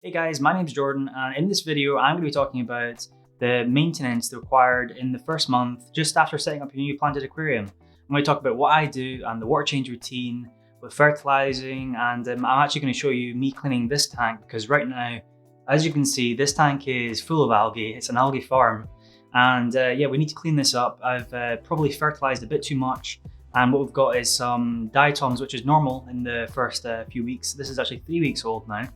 Hey guys, my name's Jordan, and in this video I'm going to be talking about the maintenance required in the first month just after setting up your new planted aquarium. I'm going to talk about what I do and the water change routine with fertilizing, and I'm actually going to show you me cleaning this tank because right now, as you can see, this tank is full of algae. It's an algae farm, and yeah, we need to clean this up. I've probably fertilized a bit too much, and what we've got is some diatoms, which is normal in the first few weeks. This is actually 3 weeks old now.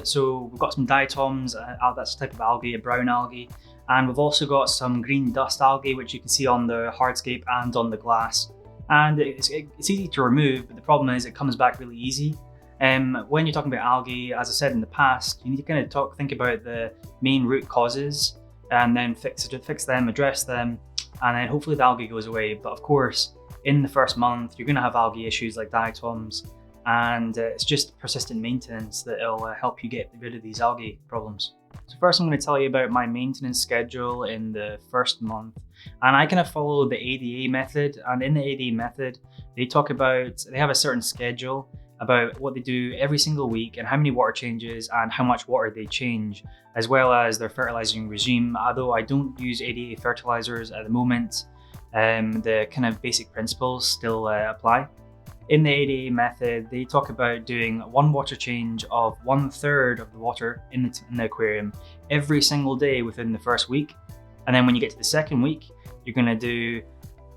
So we've got some diatoms, that's a type of algae, a brown algae, and we've also got some green dust algae, which you can see on the hardscape and on the glass. And it's easy to remove, but the problem is it comes back really easy. When you're talking about algae, as I said in the past, you need to kind of think about the main root causes and then fix them, address them, and then hopefully the algae goes away. But of course, in the first month, you're going to have algae issues like diatoms, and it's just persistent maintenance that'll help you get rid of these algae problems. So first I'm going to tell you about my maintenance schedule in the first month, and I kind of follow the ADA method. And in the ADA method, they have a certain schedule about what they do every single week and how many water changes and how much water they change, as well as their fertilizing regime. Although I don't use ADA fertilizers at the moment, the kind of basic principles still apply. In the ADA method, they talk about doing one water change of 1/3 of the water in the aquarium every single day within the first week. And then when you get to the second week, you're going to do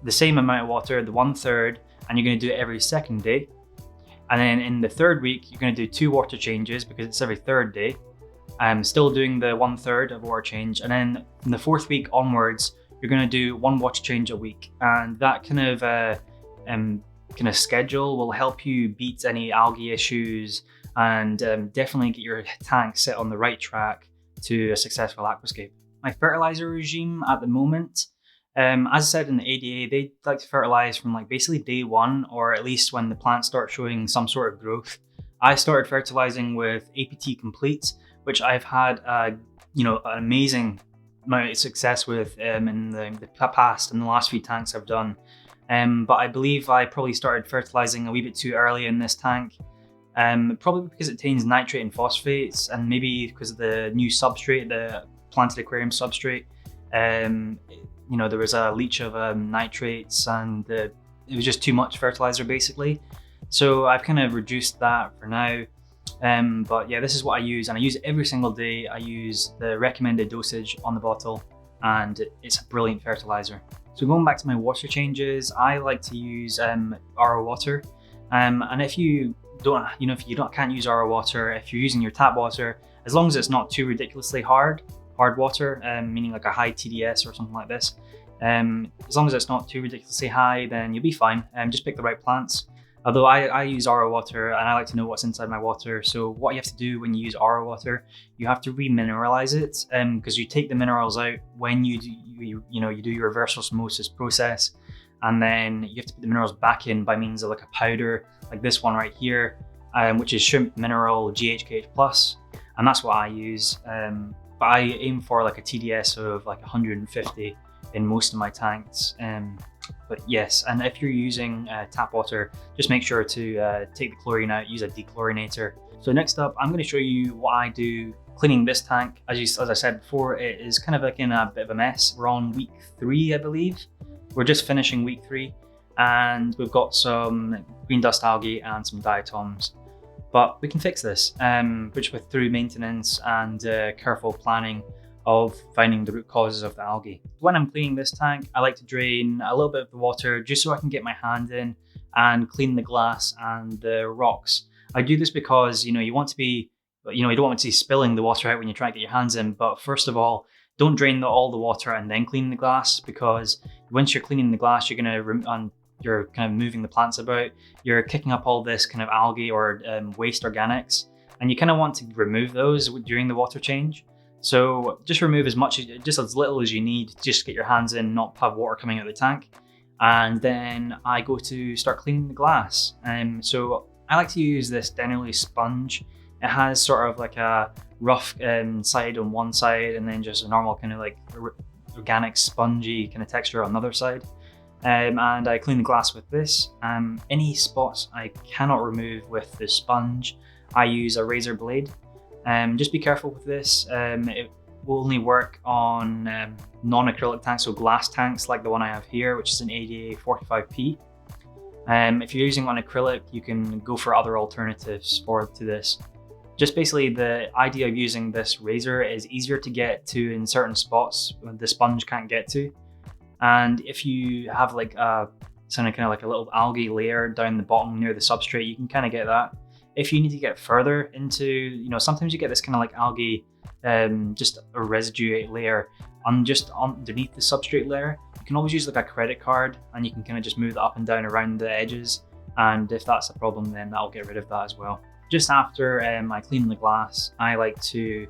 the same amount of water, the 1/3, and you're going to do it every second day. And then in the third week, you're going to do 2 water changes because it's every third day. I'm still doing the 1/3 of water change. And then from the fourth week onwards, you're going to do 1 water change a week. And that kind of schedule will help you beat any algae issues and definitely get your tank set on the right track to a successful aquascape. My fertilizer regime at the moment, as I said in the ADA, they like to fertilize from like basically day one, or at least when the plants start showing some sort of growth. I started fertilizing with APT Complete, which I've had an amazing amount of success with in the past, in the last few tanks I've done. But I believe I probably started fertilizing a wee bit too early in this tank, probably because it contains nitrate and phosphates, and maybe because of the new substrate, the planted aquarium substrate. There was a leach of nitrates, and it was just too much fertilizer basically. So I've kind of reduced that for now. But yeah, this is what I use, and I use it every single day. I use the recommended dosage on the bottle, and it's a brilliant fertilizer. So going back to my water changes, I like to use RO water. And if you can't use RO water, if you're using your tap water, as long as it's not too ridiculously hard water, meaning like a high TDS or something like this, as long as it's not too ridiculously high, then you'll be fine. Just pick the right plants. Although I use RO water, and I like to know what's inside my water. So what you have to do when you use RO water, you have to remineralize it, because you take the minerals out when you do your reverse osmosis process, and then you have to put the minerals back in by means of like a powder, like this one right here, which is shrimp mineral GHKH+, and that's what I use. But I aim for like a TDS of like 150 in most of my tanks. But yes, and if you're using tap water, just make sure to take the chlorine out, use a dechlorinator. So next up, I'm going to show you what I do cleaning this tank. As I said before, it is kind of like in a bit of a mess. We're on week 3, I believe. We're just finishing week 3, and we've got some green dust algae and some diatoms. But we can fix this, through maintenance and careful planning of finding the root causes of the algae. When I'm cleaning this tank, I like to drain a little bit of the water just so I can get my hand in and clean the glass and the rocks. I do this because you don't want to be spilling the water out when you try to get your hands in. But first of all, don't drain all the water and then clean the glass, because once you're cleaning the glass, you're kind of moving the plants about. You're kicking up all this kind of algae or waste organics, and you kind of want to remove those during the water change. So just remove as little as you need, just get your hands in, not have water coming out of the tank. And then I go to start cleaning the glass. So I like to use this Dennerly sponge. It has sort of like a rough side on one side, and then just a normal kind of like organic spongy kind of texture on the other side. And I clean the glass with this. Any spots I cannot remove with the sponge, I use a razor blade. Just be careful with this. It will only work on non-acrylic tanks, so glass tanks like the one I have here, which is an ADA 45P. If you're using on acrylic, you can go for other alternatives to this. Just basically, the idea of using this razor is easier to get to in certain spots when the sponge can't get to. And if you have like a kind of like a little algae layer down the bottom near the substrate, you can kind of get that. If you need to get further into, you know, sometimes you get this kind of like algae, just a residue layer just underneath the substrate layer. You can always use like a credit card and you can kind of just move it up and down around the edges. And if that's a problem, then that'll get rid of that as well. Just after I clean the glass, I like to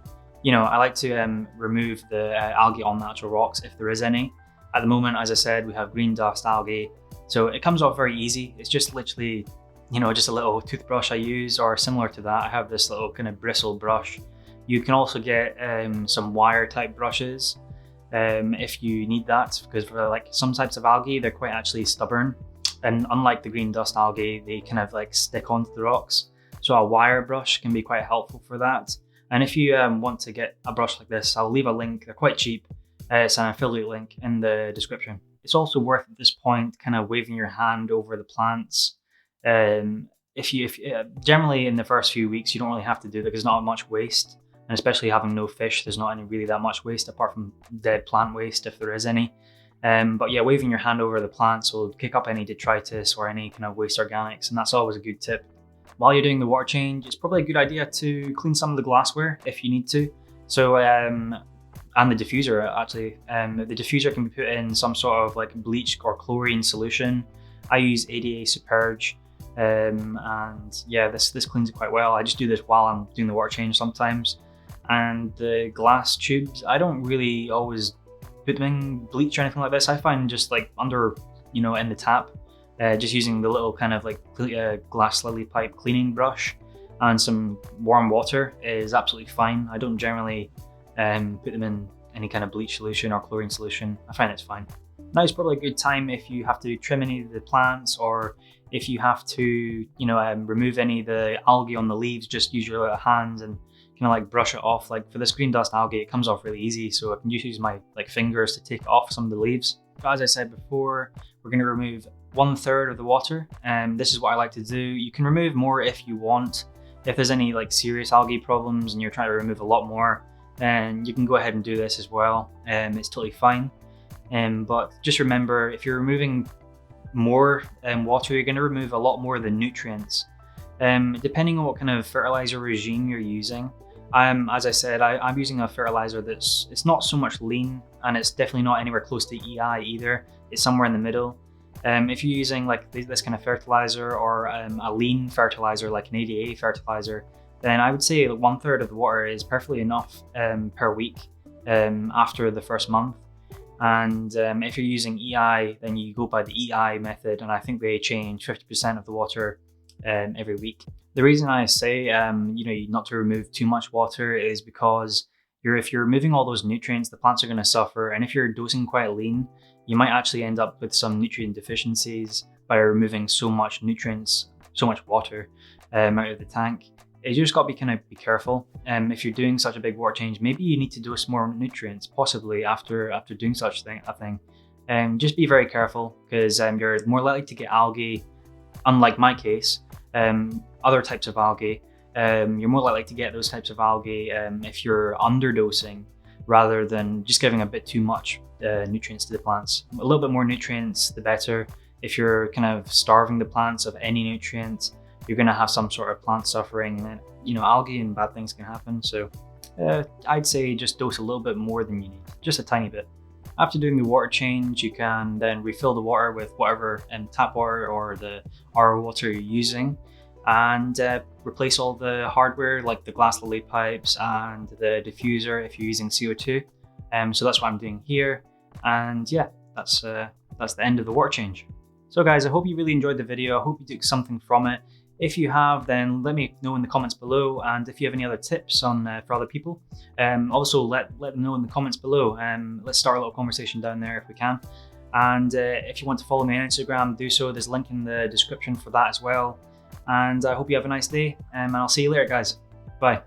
remove the algae on natural rocks if there is any. At the moment, as I said, we have green dust algae, so it comes off very easy. It's just literally, you know, just a little toothbrush I use, or similar to that, I have this little kind of bristle brush. You can also get some wire type brushes if you need that, because for like some types of algae, they're quite actually stubborn. And unlike the green dust algae, they kind of like stick onto the rocks. So a wire brush can be quite helpful for that. And if you want to get a brush like this, I'll leave a link. They're quite cheap. It's an affiliate link in the description. It's also worth at this point kind of waving your hand over the plants. Generally in the first few weeks, you don't really have to do that because there's not much waste. And especially having no fish, there's not really that much waste apart from dead plant waste if there is any. But yeah, waving your hand over the plants will kick up any detritus or any kind of waste organics, and that's always a good tip. While you're doing the water change, it's probably a good idea to clean some of the glassware if you need to. So, and the diffuser actually. The diffuser can be put in some sort of like bleach or chlorine solution. I use ADA Superge, and yeah, this cleans it quite well. I just do this while I'm doing the water change sometimes. And the glass tubes, I don't really always put them in bleach or anything like this. I find just like under, you know, in the tap, just using the little kind of like glass lily pipe cleaning brush and some warm water is absolutely fine. I don't generally put them in any kind of bleach solution or chlorine solution. I find it's fine. Now is probably a good time if you have to trim any of the plants, or if you have to, you know, remove any of the algae on the leaves. Just use your little hands and kind of like brush it off. Like for this green dust algae, it comes off really easy, so I can just use my like fingers to take off some of the leaves. But as I said before, we're going to remove 1/3 of the water, and this is what I like to do. You can remove more if you want. If there's any like serious algae problems and you're trying to remove a lot more, then you can go ahead and do this as well. It's totally fine. But just remember, if you're removing more water, you're going to remove a lot more of the nutrients. Depending on what kind of fertilizer regime you're using. As I said, I'm using a fertilizer it's not so much lean, and it's definitely not anywhere close to EI either. It's somewhere in the middle. If you're using like this kind of fertilizer, or a lean fertilizer like an ADA fertilizer, then I would say 1/3 of the water is perfectly enough per week after the first month. And if you're using EI, then you go by the EI method, and I think they change 50% of the water every week. The reason I say you know, not to remove too much water is because if you're removing all those nutrients, the plants are going to suffer. And if you're dosing quite lean, you might actually end up with some nutrient deficiencies by removing so much nutrients, so much water out of the tank. You just got to be careful. If you're doing such a big water change, maybe you need to dose more nutrients, possibly after doing such a thing. Just be very careful, because you're more likely to get algae. Unlike my case, other types of algae, you're more likely to get those types of algae if you're underdosing rather than just giving a bit too much nutrients to the plants. A little bit more nutrients, the better. If you're kind of starving the plants of any nutrients, you're going to have some sort of plant suffering, and you know, algae and bad things can happen. So I'd say just dose a little bit more than you need, just a tiny bit. After doing the water change, you can then refill the water with whatever tap water or the RO water you're using, and replace all the hardware like the glass lily pipes and the diffuser if you're using CO2. So that's what I'm doing here, and yeah, that's the end of the water change. So guys, I hope you really enjoyed the video. I hope you took something from it. If you have, then let me know in the comments below, and if you have any other tips for other people, also let them know in the comments below. Let's start a little conversation down there if we can. And if you want to follow me on Instagram, do so. There's a link in the description for that as well. And I hope you have a nice day, and I'll see you later, guys. Bye.